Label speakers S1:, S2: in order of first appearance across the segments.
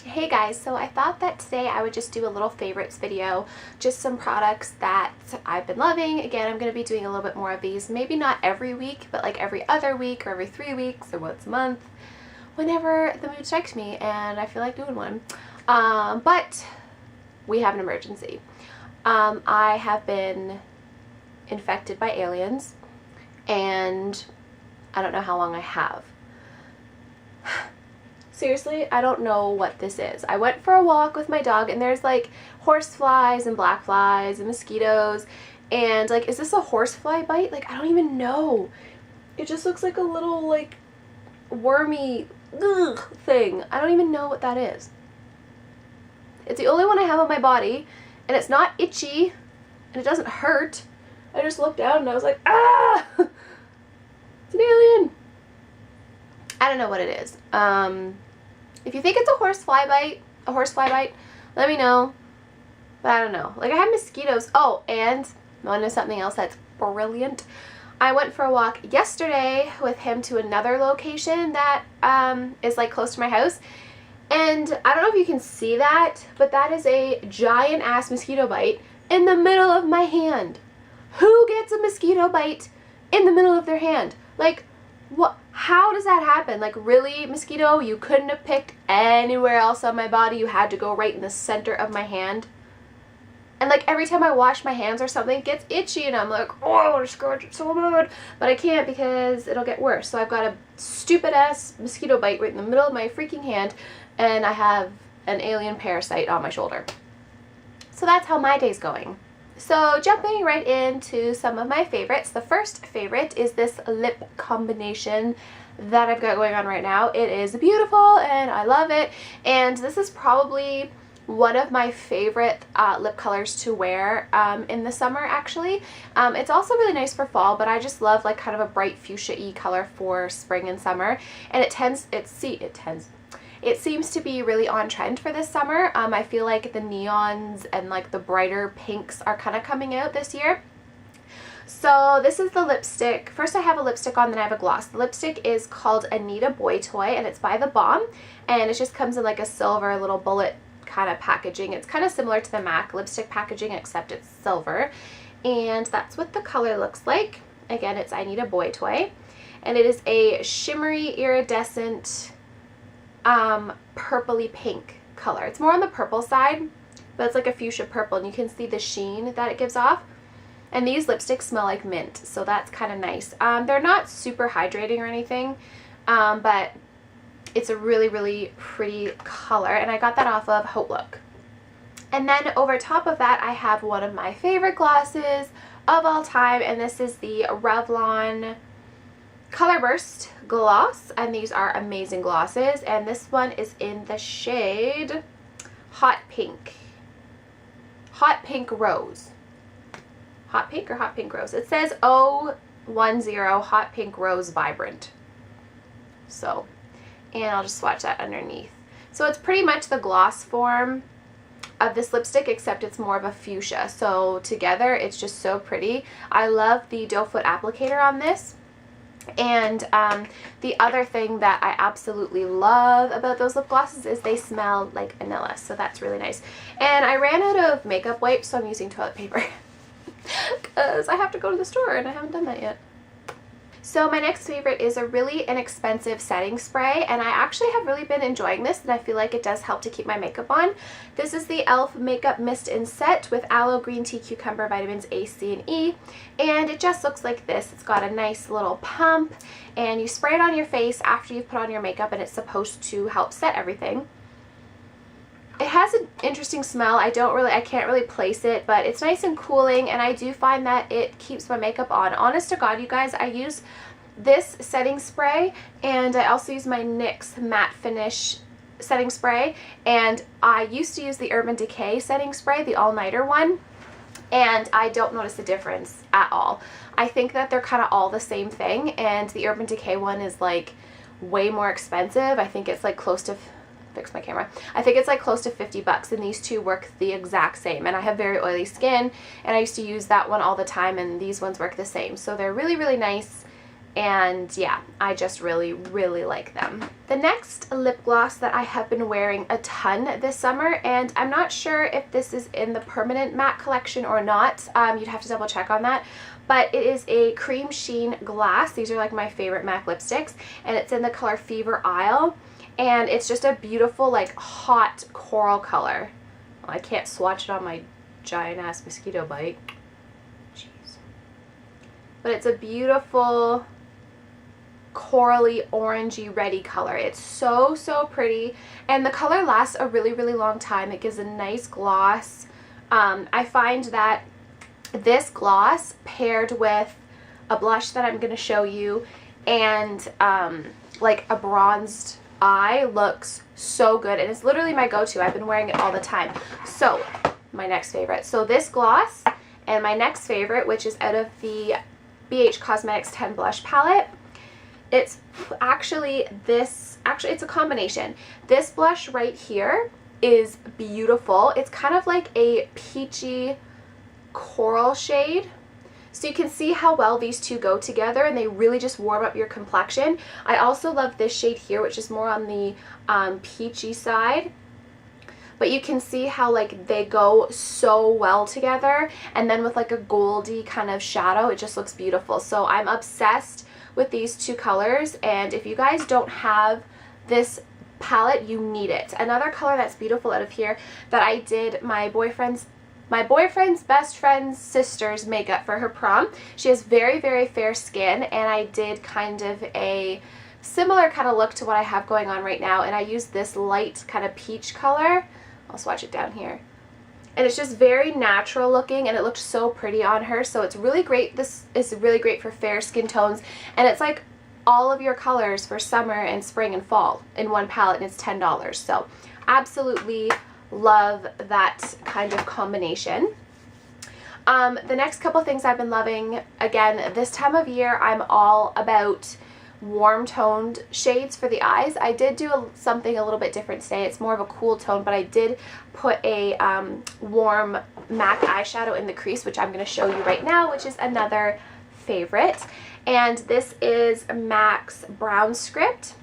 S1: Hey guys, so I thought that today I would just do a little favorites video, just some products that I've been loving. Again, I'm going to be doing a little bit more of these, maybe not every week, but like every other week or every 3 weeks or once a month, whenever the mood strikes me and I feel like doing one. But we have an emergency. I have been infected by aliens and I don't know how long I have. Seriously, I don't know what this is. I went for a walk with my dog and there's like horseflies and black flies and mosquitoes and like, is this a horsefly bite? Like, I don't even know. It just looks like a little like wormy thing. I don't even know what that is. It's the only one I have on my body and it's not itchy and it doesn't hurt. I just looked down and I was like, ah! It's an alien. I don't know what it is. If you think it's a horsefly bite, let me know. But I don't know. Like, I have mosquitoes. Oh, and want to know something else that's brilliant? I went for a walk yesterday with him to another location that is like close to my house. And I don't know if you can see that, but that is a giant ass mosquito bite in the middle of my hand. Who gets a mosquito bite in the middle of their hand? Like, what? How does that happen? Like, really, mosquito? You couldn't have picked anywhere else on my body. You had to go right in the center of my hand. And like every time I wash my hands or something, it gets itchy and I'm like, oh, I want to scratch it so bad. But I can't because it'll get worse. So I've got a stupid ass mosquito bite right in the middle of my freaking hand and I have an alien parasite on my shoulder. So that's how my day's going. So jumping right into some of my favorites. The first favorite is this lip combination that I've got going on right now. It is beautiful and I love it. And this is probably one of my favorite lip colors to wear in the summer, actually. It's also really nice for fall, but I just love like kind of a bright fuchsia-y color for spring and summer. And it seems to be really on trend for this summer. I feel like the neons and like the brighter pinks are kind of coming out this year. So this is the lipstick. First I have a lipstick on, then I have a gloss. The lipstick is called Anita Boy Toy and it's by The Balm. And it just comes in like a silver little bullet kind of packaging. It's kind of similar to the MAC lipstick packaging except it's silver. And that's what the color looks like. Again, it's Anita Boy Toy. And it is a shimmery iridescent purpley pink color. It's more on the purple side, but it's like a fuchsia purple and you can see the sheen that it gives off. And these lipsticks smell like mint, so that's kind of nice. They're not super hydrating or anything, but it's a really, really pretty color and I got that off of Haute Look. And then over top of that I have one of my favorite glosses of all time, and this is the Revlon Color Burst gloss, and these are amazing glosses, and this one is in the shade Hot Pink Rose. Hot Pink or Hot Pink Rose? It says 010 Hot Pink Rose Vibrant. So, and I'll just swatch that underneath. So it's pretty much the gloss form of this lipstick, except it's more of a fuchsia. So together it's just so pretty. I love the doe foot applicator on this. And the other thing that I absolutely love about those lip glosses is they smell like vanilla, so that's really nice. And I ran out of makeup wipes, so I'm using toilet paper because I have to go to the store and I haven't done that yet. So my next favorite is a really inexpensive setting spray, and I actually have really been enjoying this and I feel like it does help to keep my makeup on. This is the e.l.f. Makeup Mist and Set with aloe, green tea, cucumber, vitamins A, C, and E, and it just looks like this. It's got a nice little pump and you spray it on your face after you've put on your makeup and it's supposed to help set everything. It has an interesting smell. I can't really place it, but it's nice and cooling, and I do find that it keeps my makeup on. Honest to God, you guys, I use this setting spray, and I also use my NYX Matte Finish setting spray, and I used to use the Urban Decay setting spray, the all-nighter one, and I don't notice a difference at all. I think that they're kind of all the same thing, and the Urban Decay one is like way more expensive. I think it's like close to fix my camera. I think it's like close to 50 bucks, and these two work the exact same. And I have very oily skin and I used to use that one all the time, and these ones work the same. So they're really, really nice And yeah, I just really, really like them. The next lip gloss that I have been wearing a ton this summer, and I'm not sure if this is in the permanent matte collection or not. You'd have to double check on that. But it is a cream sheen glass. These are like my favorite MAC lipsticks, and it's in the color Fever Isle. And it's just a beautiful, like, hot coral color. Well, I can't swatch it on my giant ass Mosquito Bite. Jeez. But it's a beautiful corally orangey reddy color. It's so, so pretty, and the color lasts a really, really long time. It gives a nice gloss. I find that this gloss paired with a blush that I'm going to show you and like a bronzed eye looks so good, and it's literally my go-to. I've been wearing it all the time. So my next favorite, so this gloss, and my next favorite, which is out of the BH Cosmetics 10 blush palette. It's actually this, it's a combination. This blush right here is beautiful. It's kind of like a peachy coral shade. So you can see how well these two go together, and they really just warm up your complexion. I also love this shade here, which is more on the peachy side. But you can see how like they go so well together, and then with like a goldy kind of shadow, it just looks beautiful. So I'm obsessed with these two colors, and if you guys don't have this palette, you need it. Another color that's beautiful out of here that I did my boyfriend's best friend's sister's makeup for her prom. She has very, very fair skin, and I did kind of a similar kind of look to what I have going on right now, and I used this light kind of peach color. I'll swatch it down here. And it's just very natural looking, and it looked so pretty on her. So it's really great. This is really great for fair skin tones, and it's like all of your colors for summer and spring and fall in one palette, and it's $10. So absolutely love that kind of combination. The next couple things I've been loving, again, this time of year, I'm all about warm toned shades for the eyes. I did do something a little bit different today. It's more of a cool tone, but I did put a warm MAC eyeshadow in the crease, which I'm going to show you right now, which is another favorite. And this is MAC's Brown Script,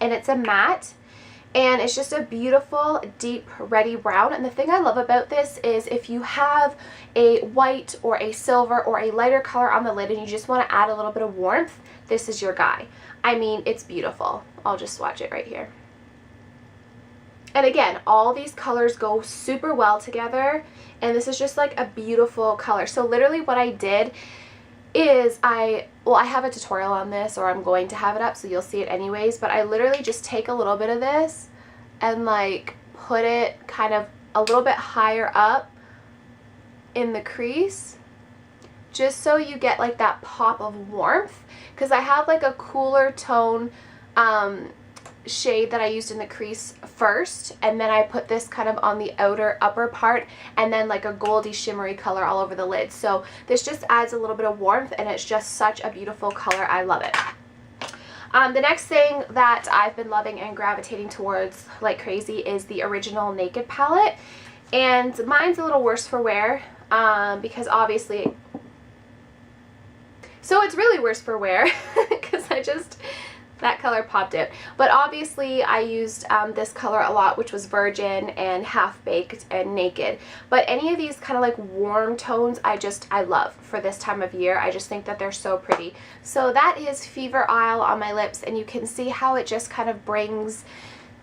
S1: and it's a matte, and it's just a beautiful deep reddy brown. And the thing I love about this is if you have a white or a silver or a lighter color on the lid and you just want to add a little bit of warmth, this is your guy. I mean, it's beautiful. I'll just swatch it right here. And again, all these colors go super well together, and this is just like a beautiful color. So literally what I did is I have a tutorial on this, or I'm going to have it up, so you'll see it anyways, but I literally just take a little bit of this and like put it kind of a little bit higher up in the crease, just so you get like that pop of warmth, because I have like a cooler tone shade that I used in the crease first, and then I put this kind of on the outer upper part, and then like a goldy shimmery color all over the lid. So this just adds a little bit of warmth, and it's just such a beautiful color. I love it. The next thing that I've been loving and gravitating towards like crazy is the Original Naked palette, and mine's a little worse for wear because obviously, so it's really worse for wear because that color popped out. But obviously I used this color a lot, which was Virgin and Half Baked and Naked. But any of these kind of like warm tones, I love for this time of year. I just think that they're so pretty. So that is Fever Isle on my lips, and you can see how it just kind of brings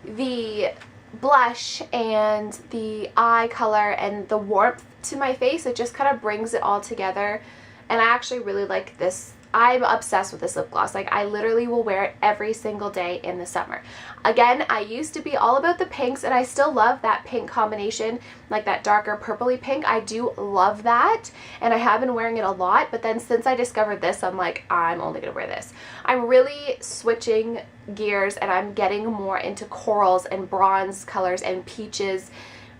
S1: the blush and the eye color and the warmth to my face. It just kind of brings it all together, and I actually really like this. I'm obsessed with this lip gloss. Like, I literally will wear it every single day in the summer. Again, I used to be all about the pinks, and I still love that pink combination, like that darker purpley pink. I do love that, and I have been wearing it a lot, but then since I discovered this, I'm like, I'm only gonna wear this. I'm really switching gears, and I'm getting more into corals and bronze colors and peaches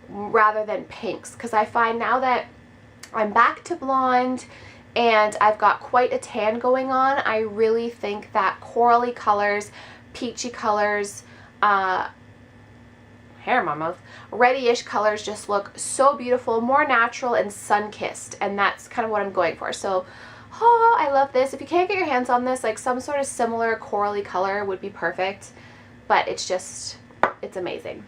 S1: rather than pinks, because I find now that I'm back to blonde and I've got quite a tan going on, I really think that corally colors, peachy colors, hair in my mouth, reddy-ish colors just look so beautiful, more natural and sun-kissed, and that's kind of what I'm going for. So Oh, I love this. If you can't get your hands on this, like some sort of similar corally color would be perfect, but it's amazing.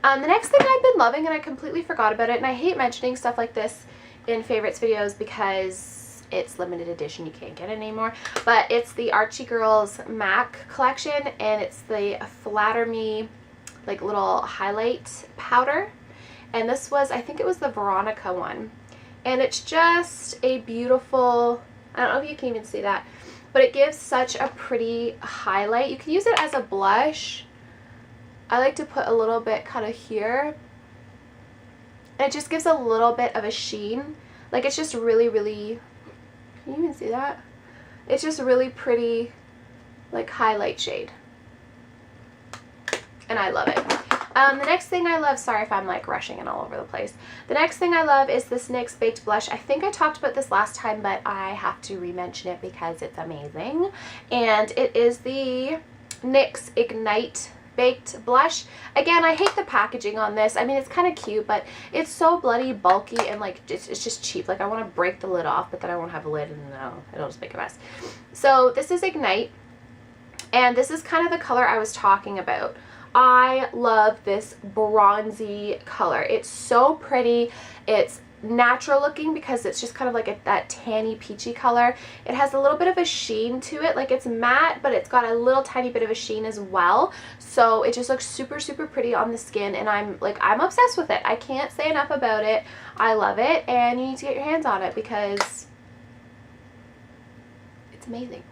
S1: The next thing I've been loving, and I completely forgot about it, and I hate mentioning stuff like this in favorites videos because it's limited edition, you can't get it anymore, but it's the Archie Girls MAC collection, and it's the Flatter Me like little highlight powder, and this was, I think it was the Veronica one, and it's just a beautiful, I don't know if you can even see that, but it gives such a pretty highlight. You can use it as a blush. I like to put a little bit kind of here. And it just gives a little bit of a sheen. Like it's just really, really, can you even see that? It's just really pretty, like highlight shade. And I love it. The next thing I love, sorry if I'm like rushing and all over the place. The next thing I love is this NYX Baked Blush. I think I talked about this last time, but I have to re-mention it because it's amazing. And it is the NYX Ignite Baked Blush. Again, I hate the packaging on this. I mean, it's kind of cute, but it's so bloody bulky and like it's just cheap. Like I want to break the lid off, but then I won't have a lid and no, it'll just make a mess. So this is Ignite, and this is kind of the color I was talking about. I love this bronzy color. It's so pretty. It's natural looking because it's just kind of like that tanny peachy color. It has a little bit of a sheen to it, like it's matte, but it's got a little tiny bit of a sheen as well, so it just looks super, super pretty on the skin, and I'm obsessed with it. I can't say enough about it. I love it, and you need to get your hands on it because it's amazing.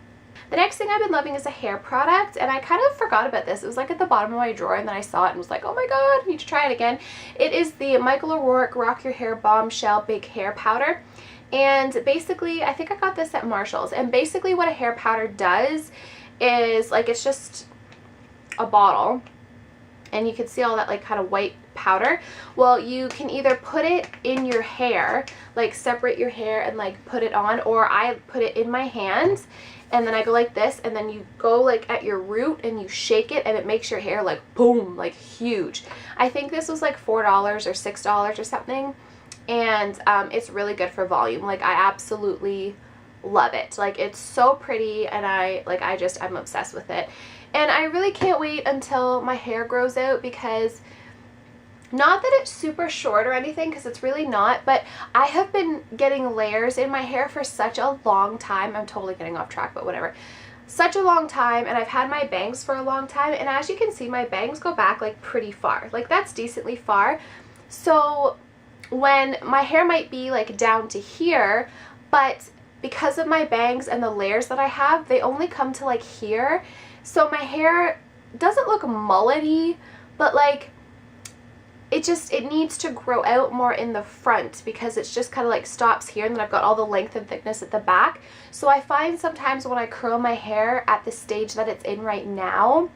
S1: The next thing I've been loving is a hair product, and I kind of forgot about this. It was like at the bottom of my drawer, and then I saw it and was like, oh my god, I need to try it again. It is the Michael O'Rourke Rock Your Hair Bombshell Big Hair Powder. And basically, I think I got this at Marshall's, and basically what a hair powder does is, like, it's just a bottle, and you can see all that like kind of white powder. Well, you can either put it in your hair, like separate your hair and like put it on, or I put it in my hands and then I go like this, and then you go like at your root and you shake it, and it makes your hair like boom, like huge. I think this was like $4 or $6 or something, and it's really good for volume. Like I absolutely love it. Like it's so pretty, and I'm obsessed with it. And I really can't wait until my hair grows out, because not that it's super short or anything, because it's really not, but I have been getting layers in my hair for such a long time. I'm totally getting off track, but whatever. Such a long time, and I've had my bangs for a long time, and as you can see, my bangs go back like pretty far. Like that's decently far. So when my hair might be like down to here, but because of my bangs and the layers that I have, they only come to like here. So my hair doesn't look mullety, but like it needs to grow out more in the front, because it's just kind of like stops here, and then I've got all the length and thickness at the back. So I find sometimes when I curl my hair at the stage that it's in right now,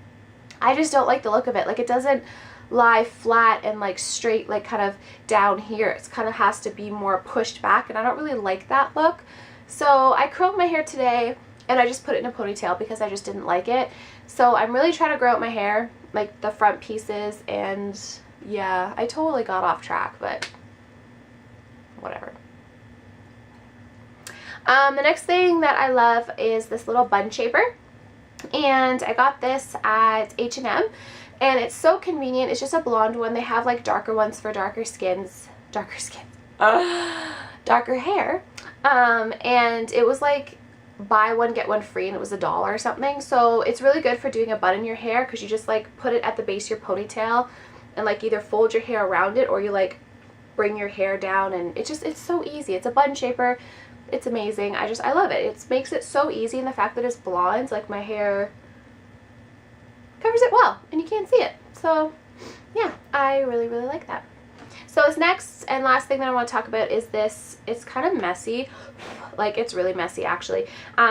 S1: I just don't like the look of it. Like it doesn't lie flat and like straight, like kind of down here. It's kind of has to be more pushed back, and I don't really like that look. So I curled my hair today, and I just put it in a ponytail because I just didn't like it. So I'm really trying to grow out my hair, like the front pieces, and yeah, I totally got off track, but whatever. The next thing that I love is this little bun shaper, and I got this at H&M, and it's so convenient. It's just a blonde one. They have like darker ones for darker hair, and it was like buy one get one free, and it was $1 or something. So it's really good for doing a bun in your hair, because you just like put it at the base of your ponytail and like either fold your hair around it, or you like bring your hair down, and it's so easy. It's a bun shaper. It's amazing. I love it. It makes it so easy, and the fact that it's blonde, like my hair covers it well and you can't see it. So yeah, I really, really like that. So this next and last thing that I want to talk about is this. It's kind of messy. Like it's really messy actually.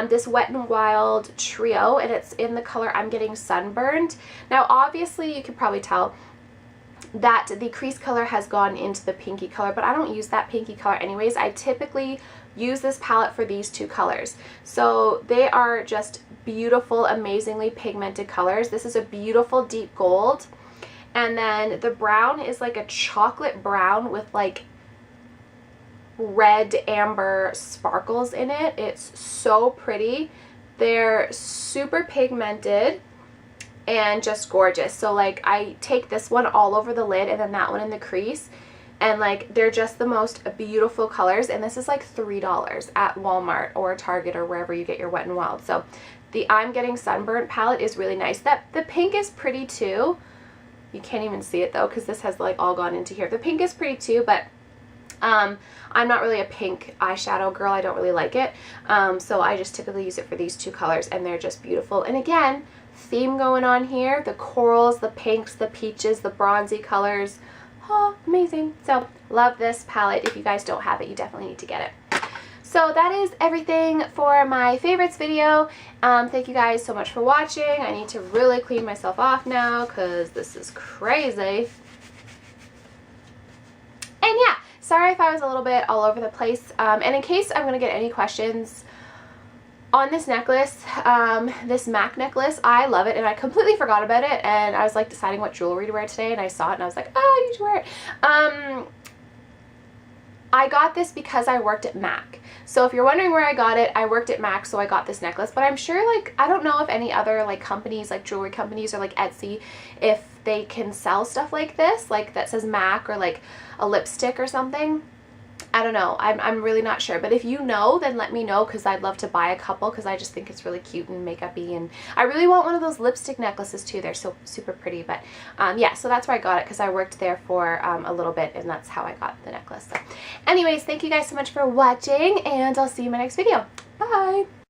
S1: This Wet n Wild Trio, and it's in the color I'm Getting Sunburned. Now obviously you can probably tell that the crease color has gone into the pinky color, but I don't use that pinky color anyways. I typically use this palette for these two colors. So they are just beautiful, amazingly pigmented colors. This is a beautiful deep gold, and then the brown is like a chocolate brown with like red amber sparkles in it. It's so pretty. They're super pigmented and just gorgeous. So like I take this one all over the lid and then that one in the crease, and like they're just the most beautiful colors, and this is like $3 at Walmart or Target or wherever you get your Wet n Wild. So the I'm Getting Sunburnt palette is really nice. The pink is pretty too. You can't even see it though because this has like all gone into here. The pink is pretty too, but I'm not really a pink eyeshadow girl. I don't really like it. So I just typically use it for these two colors, and they're just beautiful. And again, theme going on here. The corals, the pinks, the peaches, the bronzy colors. Oh, amazing. So love this palette. If you guys don't have it, you definitely need to get it. So that is everything for my favorites video. Thank you guys so much for watching. I need to really clean myself off now because this is crazy. And yeah, sorry if I was a little bit all over the place. And in case I'm going to get any questions on this necklace, this MAC necklace, I love it, and I completely forgot about it, and I was like deciding what jewelry to wear today, and I saw it and I was like, oh, I need to wear it. I got this because I worked at MAC. So if you're wondering where I got it, I worked at MAC, so I got this necklace. But I'm sure, like, I don't know if any other like companies, like jewelry companies or like Etsy, if they can sell stuff like this, like that says MAC, or like a lipstick or something. I don't know. I'm really not sure. But if you know, then let me know, because I'd love to buy a couple, because I just think it's really cute and makeup-y. And I really want one of those lipstick necklaces too. They're so super pretty. But yeah, so that's where I got it, because I worked there for a little bit, and that's how I got the necklace. So anyways, thank you guys so much for watching, and I'll see you in my next video. Bye!